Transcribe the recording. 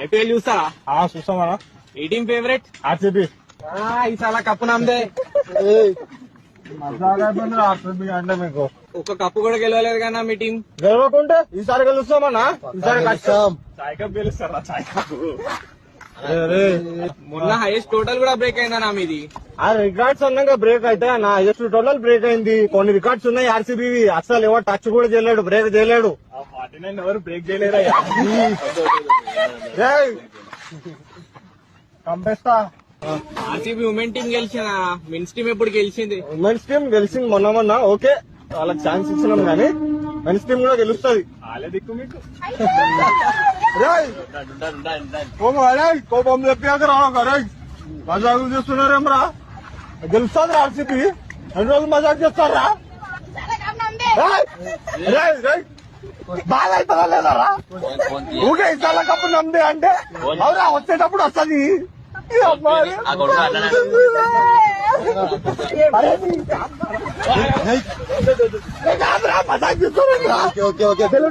IPL చూస్తారా? చూస్తామన్నా. ఏ team favourite? RCB. ఈసారి cup నమ్మదే. RCB అంటే మీకు ఒక కప్పు కూడా గెలవలేదు కన్నా మీ టీం. గెలవకుంటే ఈసారి గెలుస్తామన్నా. ఈసారి కష్టం. చాయ్ కప్ గెలుస్తారా? చాయ్ కప్ మొన్న హైయెస్ట్ టోటల్ కూడా బ్రేక్ అయిందన్నా మీది. ఆ రికార్డ్స్ అన్నాక బ్రేక్ అయితే నా హైయెస్ట్ టోటల్ బ్రేక్ అయింది. కొన్ని రికార్డ్స్ ఉన్నాయి ఆర్సీబీ. అసలు ఎవరు టచ్ కూడా చేయలేడు, బ్రేక్ చేయలేడు. 49 ఎవరు బ్రేక్ చేయలేరా? కంపేస్తా. ఆర్సీబీ ఉమెన్ టీం గెలిచిన, మెన్స్ టీం ఎప్పుడు గెలిచింది? ఉమెన్స్ టీం గెలిచింది మొన్న. ఓకే, వాళ్ళకి ఛాన్స్ ఇచ్చినాం కానీ మెన్స్ టీం కూడా గెలుస్తుంది. వాళ్ళే దిక్కు మీకు. కోపం చెప్పాక రా. మజాకులు చేస్తున్నారేం రా? గెలుస్తుంది ఆర్సీబీ. 2 రోజులు మజాక్ చేస్తారా? బాగా అవుతుందా లేదా రా? ఊకే ఇసాల కప్పు నమ్దే అంటే అవునా? వచ్చేటప్పుడు వస్తుంది. మజాక్ చేస్తున్నా.